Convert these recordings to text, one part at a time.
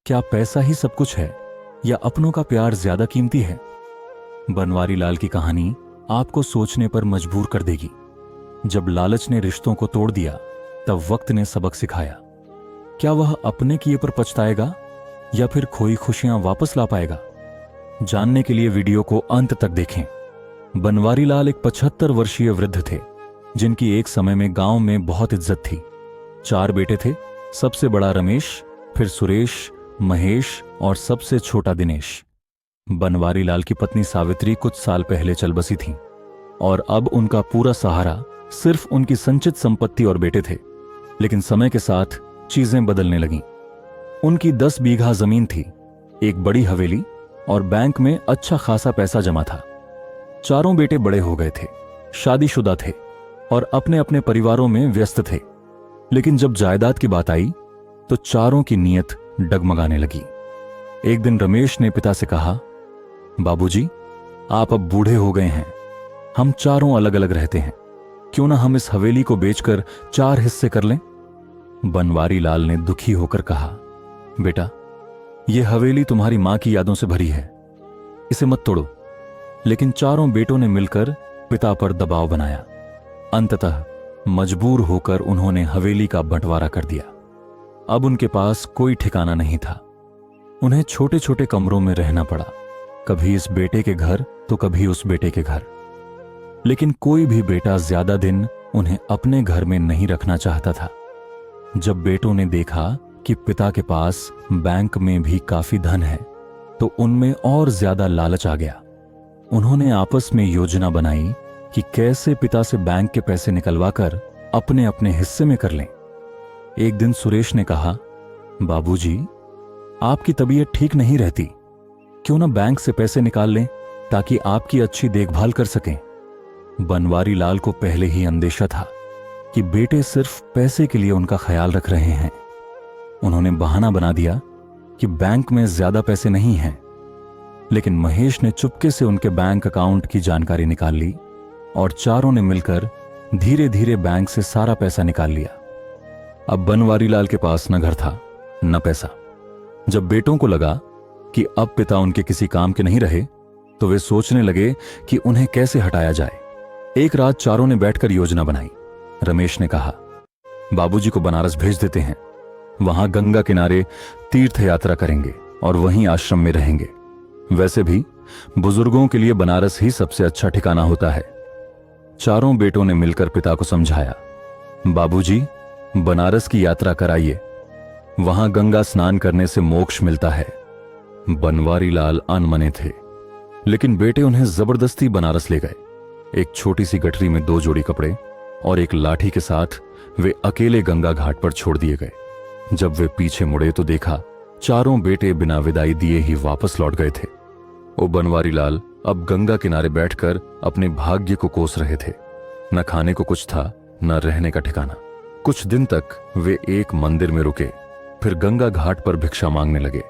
क्या पैसा ही सब कुछ है या अपनों का प्यार ज्यादा कीमती है? बनवारी लाल की कहानी आपको सोचने पर मजबूर कर देगी। जब लालच ने रिश्तों को तोड़ दिया, तब वक्त ने सबक सिखाया। क्या वह अपने किए पर पछताएगा या फिर खोई खुशियां वापस ला पाएगा? जानने के लिए वीडियो को अंत तक देखें। बनवारी लाल एक 75 वर्षीय वृद्ध थे, जिनकी एक समय में गांव में बहुत इज्जत थी। 4 बेटे थे, सबसे बड़ा रमेश, फिर सुरेश, महेश और सबसे छोटा दिनेश। बनवारी लाल की पत्नी सावित्री कुछ साल पहले चल बसी थीं और अब उनका पूरा सहारा सिर्फ उनकी संचित संपत्ति और बेटे थे। लेकिन समय के साथ चीजें बदलने लगीं। उनकी 10 बीघा जमीन थी, एक बड़ी हवेली और बैंक में अच्छा खासा पैसा जमा था। चारों बेटे बड़े हो गए थे, शादीशुदा थे और अपने अपने परिवारों में व्यस्त थे। लेकिन जब जायदाद की बात आई तो चारों की नीयत डगमगाने लगी। एक दिन रमेश ने पिता से कहा, बाबूजी, आप अब बूढ़े हो गए हैं, हम चारों अलग अलग रहते हैं, क्यों ना हम इस हवेली को बेचकर 4 हिस्से कर लें? बनवारी लाल ने दुखी होकर कहा, बेटा, यह हवेली तुम्हारी मां की यादों से भरी है, इसे मत तोड़ो। लेकिन चारों बेटों ने मिलकर पिता पर दबाव बनाया। अंततः मजबूर होकर उन्होंने हवेली का बंटवारा कर दिया। अब उनके पास कोई ठिकाना नहीं था। उन्हें छोटे छोटे कमरों में रहना पड़ा, कभी इस बेटे के घर तो कभी उस बेटे के घर। लेकिन कोई भी बेटा ज्यादा दिन उन्हें अपने घर में नहीं रखना चाहता था। जब बेटों ने देखा कि पिता के पास बैंक में भी काफी धन है, तो उनमें और ज्यादा लालच आ गया। उन्होंने आपस में योजना बनाई कि कैसे पिता से बैंक के पैसे निकलवाकर अपने अपने हिस्से में कर लें। एक दिन सुरेश ने कहा, बाबूजी, आपकी तबीयत ठीक नहीं रहती, क्यों ना बैंक से पैसे निकाल लें ताकि आपकी अच्छी देखभाल कर सकें। बनवारी लाल को पहले ही अंदेशा था कि बेटे सिर्फ पैसे के लिए उनका ख्याल रख रहे हैं। उन्होंने बहाना बना दिया कि बैंक में ज्यादा पैसे नहीं हैं। लेकिन महेश ने चुपके से उनके बैंक अकाउंट की जानकारी निकाल ली और चारों ने मिलकर धीरे धीरे बैंक से सारा पैसा निकाल लिया। अब बनवारी लाल के पास न घर था न पैसा। जब बेटों को लगा कि अब पिता उनके किसी काम के नहीं रहे, तो वे सोचने लगे कि उन्हें कैसे हटाया जाए। एक रात चारों ने बैठकर योजना बनाई। रमेश ने कहा, बाबूजी को बनारस भेज देते हैं, वहां गंगा किनारे तीर्थ यात्रा करेंगे और वहीं आश्रम में रहेंगे। वैसे भी बुजुर्गों के लिए बनारस ही सबसे अच्छा ठिकाना होता है। चारों बेटों ने मिलकर पिता को समझाया, बाबूजी, बनारस की यात्रा कराइए, वहां गंगा स्नान करने से मोक्ष मिलता है। बनवारी लाल अनमने थे, लेकिन बेटे उन्हें जबरदस्ती बनारस ले गए। एक छोटी सी गठरी में 2 जोड़ी कपड़े और एक लाठी के साथ वे अकेले गंगा घाट पर छोड़ दिए गए। जब वे पीछे मुड़े तो देखा चारों बेटे बिना विदाई दिए ही वापस लौट गए थे। वो बनवारी लाल अब गंगा किनारे बैठकर अपने भाग्य को कोस रहे थे। न खाने को कुछ था, न रहने का ठिकाना। कुछ दिन तक वे एक मंदिर में रुके, फिर गंगा घाट पर भिक्षा मांगने लगे।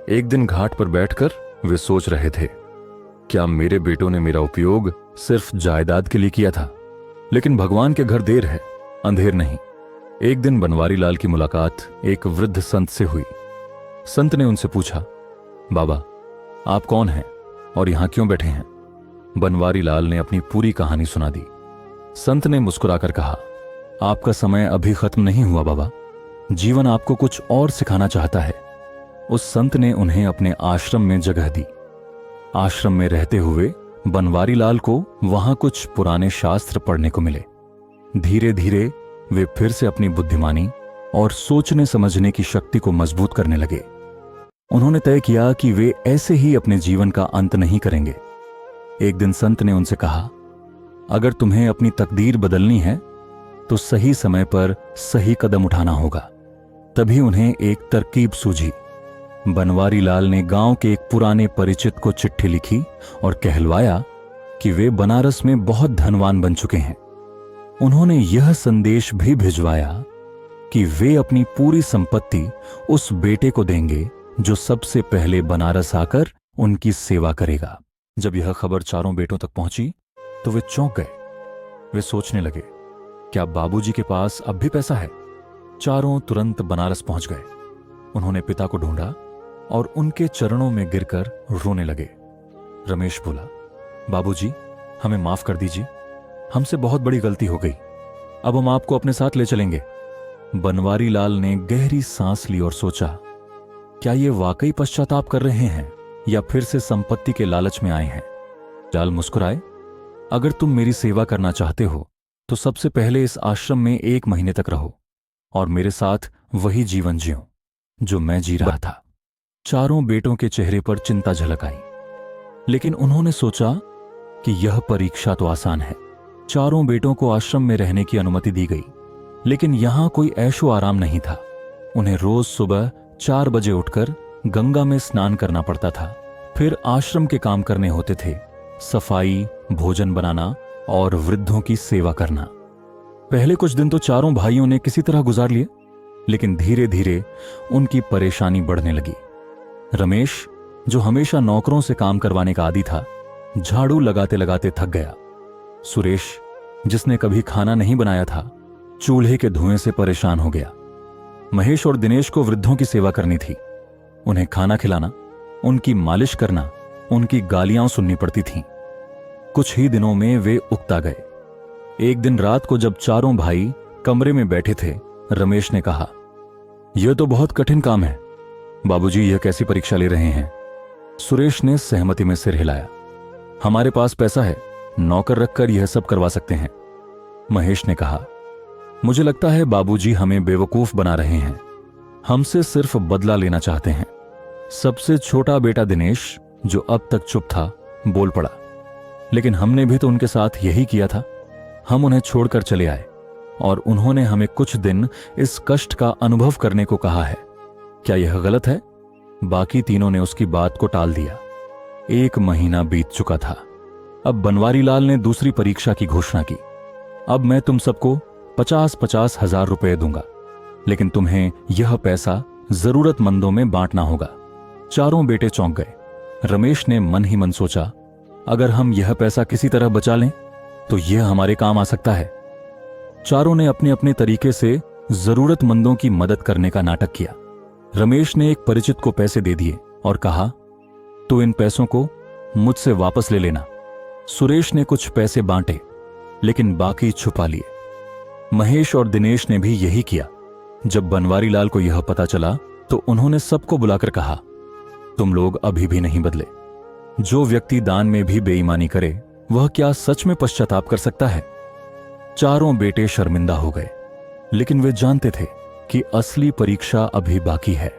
एक दिन घाट पर बैठकर वे सोच रहे थे, क्या मेरे बेटों ने मेरा उपयोग सिर्फ जायदाद के लिए किया था? लेकिन भगवान के घर देर है, अंधेर नहीं। एक दिन बनवारी लाल की मुलाकात एक वृद्ध संत से हुई। संत ने उनसे पूछा, बाबा, आप कौन हैं और यहां क्यों बैठे हैं? बनवारी लाल ने अपनी पूरी कहानी सुना दी। संत ने मुस्कुराकर कहा, आपका समय अभी खत्म नहीं हुआ बाबा, जीवन आपको कुछ और सिखाना चाहता है। उस संत ने उन्हें अपने आश्रम में जगह दी। आश्रम में रहते हुए बनवारी लाल को वहां कुछ पुराने शास्त्र पढ़ने को मिले। धीरे धीरे वे फिर से अपनी बुद्धिमानी और सोचने समझने की शक्ति को मजबूत करने लगे। उन्होंने तय किया कि वे ऐसे ही अपने जीवन का अंत नहीं करेंगे। एक दिन संत ने उनसे कहा, अगर तुम्हें अपनी तकदीर बदलनी है तो सही समय पर सही कदम उठाना होगा। तभी उन्हें एक तरकीब सूझी। बनवारी लाल ने गांव के एक पुराने परिचित को चिट्ठी लिखी और कहलवाया कि वे बनारस में बहुत धनवान बन चुके हैं। उन्होंने यह संदेश भी भिजवाया कि वे अपनी पूरी संपत्ति उस बेटे को देंगे जो सबसे पहले बनारस आकर उनकी सेवा करेगा। जब यह खबर चारों बेटों तक पहुंची तो वे चौंक गए। वे सोचने लगे, क्या बाबूजी के पास अब भी पैसा है? चारों तुरंत बनारस पहुंच गए। उन्होंने पिता को ढूंढा और उनके चरणों में गिरकर रोने लगे। रमेश बोला, बाबूजी, हमें माफ कर दीजिए, हमसे बहुत बड़ी गलती हो गई, अब हम आपको अपने साथ ले चलेंगे। बनवारी लाल ने गहरी सांस ली और सोचा, क्या ये वाकई पश्चाताप कर रहे हैं या फिर से संपत्ति के लालच में आए हैं? लाल मुस्कुराए, अगर तुम मेरी सेवा करना चाहते हो तो सबसे पहले इस आश्रम में 1 महीने तक रहो और मेरे साथ वही जीवन जियो जो मैं जी रहा था। चारों बेटों के चेहरे पर चिंता झलक आई, लेकिन उन्होंने सोचा कि यह परीक्षा तो आसान है। चारों बेटों को आश्रम में रहने की अनुमति दी गई, लेकिन यहां कोई ऐशो आराम नहीं था। उन्हें रोज सुबह 4 बजे उठकर गंगा में स्नान करना पड़ता था, फिर आश्रम के काम करने होते थे, सफाई, भोजन बनाना और वृद्धों की सेवा करना। पहले कुछ दिन तो चारों भाइयों ने किसी तरह गुजार लिए, लेकिन धीरे धीरे उनकी परेशानी बढ़ने लगी। रमेश, जो हमेशा नौकरों से काम करवाने का आदी था, झाड़ू लगाते लगाते थक गया। सुरेश, जिसने कभी खाना नहीं बनाया था, चूल्हे के धुएं से परेशान हो गया। महेश और दिनेश को वृद्धों की सेवा करनी थी, उन्हें खाना खिलाना, उनकी मालिश करना, उनकी गालियां सुननी पड़ती थीं। कुछ ही दिनों में वे उकता गए। एक दिन रात को जब चारों भाई कमरे में बैठे थे, रमेश ने कहा, यह तो बहुत कठिन काम है बाबूजी, यह कैसी परीक्षा ले रहे हैं? सुरेश ने सहमति में सिर हिलाया, हमारे पास पैसा है, नौकर रखकर यह सब करवा सकते हैं। महेश ने कहा, मुझे लगता है बाबूजी हमें बेवकूफ बना रहे हैं, हमसे सिर्फ बदला लेना चाहते हैं। सबसे छोटा बेटा दिनेश, जो अब तक चुप था, बोल पड़ा, लेकिन हमने भी तो उनके साथ यही किया था। हम उन्हें छोड़कर चले आए और उन्होंने हमें कुछ दिन इस कष्ट का अनुभव करने को कहा है। क्या यह गलत है? बाकी तीनों ने उसकी बात को टाल दिया। 1 महीना बीत चुका था। अब बनवारी लाल ने दूसरी परीक्षा की घोषणा की। अब मैं तुम सबको 50-50 हजार रुपए दूंगा, लेकिन तुम्हें यह पैसा जरूरतमंदों में बांटना होगा। चारों बेटे चौंक गए। रमेश ने मन ही मन सोचा, अगर हम यह पैसा किसी तरह बचा लें तो यह हमारे काम आ सकता है। चारों ने अपने अपने तरीके से जरूरतमंदों की मदद करने का नाटक किया। रमेश ने एक परिचित को पैसे दे दिए और कहा, तो इन पैसों को मुझसे वापस ले लेना। सुरेश ने कुछ पैसे बांटे, लेकिन बाकी छुपा लिए। महेश और दिनेश ने भी यही किया। जब बनवारी लाल को यह पता चला तो उन्होंने सबको बुलाकर कहा, तुम लोग अभी भी नहीं बदले। जो व्यक्ति दान में भी बेईमानी करे, वह क्या सच में पश्चाताप कर सकता है? चारों बेटे शर्मिंदा हो गए, लेकिन वे जानते थे कि असली परीक्षा अभी बाकी है।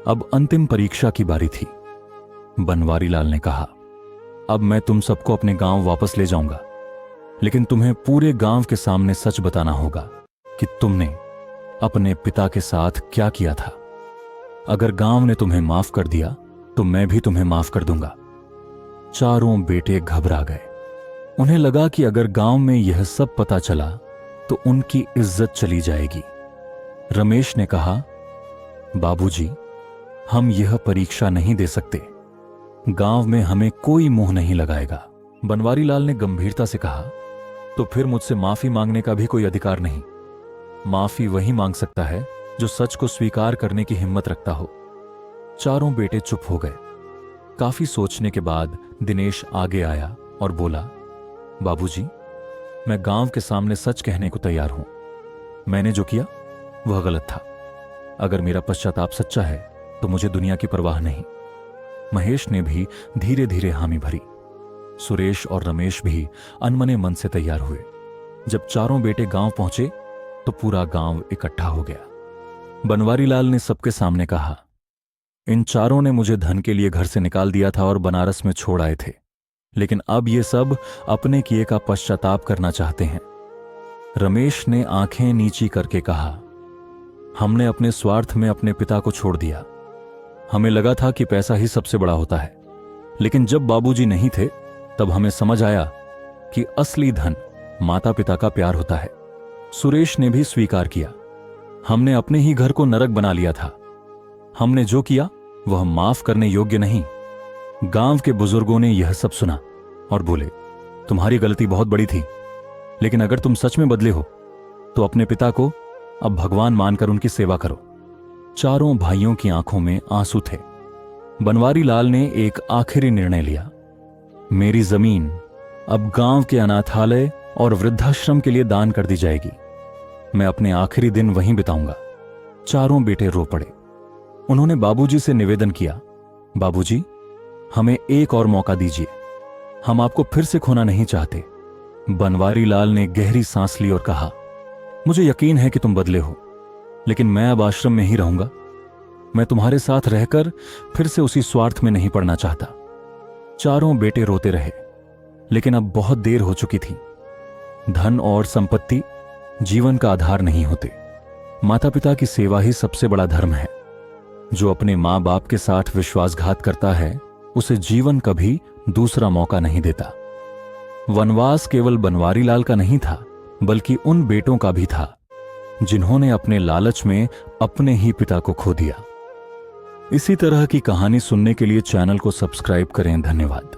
अब अंतिम परीक्षा की बारी थी। बनवारी लाल ने कहा, अब मैं तुम सबको अपने गांव वापस ले जाऊंगा, लेकिन तुम्हें पूरे गांव के सामने सच बताना होगा कि तुमने अपने पिता के साथ क्या किया था। अगर गांव ने तुम्हें माफ कर दिया तो मैं भी तुम्हें माफ कर दूंगा। चारों बेटे घबरा गए। उन्हें लगा कि अगर गांव में यह सब पता चला तो उनकी इज्जत चली जाएगी। रमेश ने कहा, बाबूजी, हम यह परीक्षा नहीं दे सकते, गांव में हमें कोई मुंह नहीं लगाएगा। बनवारी लाल ने गंभीरता से कहा, तो फिर मुझसे माफी मांगने का भी कोई अधिकार नहीं। माफी वही मांग सकता है जो सच को स्वीकार करने की हिम्मत रखता हो। चारों बेटे चुप हो गए। काफी सोचने के बाद दिनेश आगे आया और बोला, बाबूजी, मैं गांव के सामने सच कहने को तैयार हूं। मैंने जो किया वह गलत था। अगर मेरा पश्चाताप सच्चा है तो मुझे दुनिया की परवाह नहीं। महेश ने भी धीरे धीरे हामी भरी। सुरेश और रमेश भी अनमने मन से तैयार हुए। जब चारों बेटे गांव पहुंचे तो पूरा गांव इकट्ठा हो गया। बनवारी लाल ने सबके सामने कहा, इन चारों ने मुझे धन के लिए घर से निकाल दिया था और बनारस में छोड़ आए थे, लेकिन अब ये सब अपने किए का पश्चाताप करना चाहते हैं। रमेश ने आंखें नीची करके कहा, हमने अपने स्वार्थ में अपने पिता को छोड़ दिया। हमें लगा था कि पैसा ही सबसे बड़ा होता है, लेकिन जब बाबूजी नहीं थे तब हमें समझ आया कि असली धन माता पिता का प्यार होता है। सुरेश ने भी स्वीकार किया, हमने अपने ही घर को नरक बना लिया था। हमने जो किया वह माफ करने योग्य नहीं। गांव के बुजुर्गों ने यह सब सुना और बोले, तुम्हारी गलती बहुत बड़ी थी, लेकिन अगर तुम सच में बदले हो तो अपने पिता को अब भगवान मानकर उनकी सेवा करो। चारों भाइयों की आंखों में आंसू थे। बनवारी लाल ने एक आखिरी निर्णय लिया। मेरी जमीन अब गांव के अनाथालय और वृद्धाश्रम के लिए दान कर दी जाएगी। मैं अपने आखिरी दिन वहीं बिताऊंगा। चारों बेटे रो पड़े। उन्होंने बाबूजी से निवेदन किया, बाबूजी, हमें एक और मौका दीजिए, हम आपको फिर से खोना नहीं चाहते। बनवारी लाल ने गहरी सांस ली और कहा, मुझे यकीन है कि तुम बदले हो, लेकिन मैं अब आश्रम में ही रहूंगा। मैं तुम्हारे साथ रहकर फिर से उसी स्वार्थ में नहीं पड़ना चाहता। चारों बेटे रोते रहे, लेकिन अब बहुत देर हो चुकी थी। धन और संपत्ति जीवन का आधार नहीं होते। माता पिता की सेवा ही सबसे बड़ा धर्म है। जो अपने मां बाप के साथ विश्वासघात करता है, उसे जीवन कभी दूसरा मौका नहीं देता। वनवास केवल बनवारी लाल का नहीं था, बल्कि उन बेटों का भी था जिन्होंने अपने लालच में अपने ही पिता को खो दिया। इसी तरह की कहानी सुनने के लिए चैनल को सब्सक्राइब करें। धन्यवाद।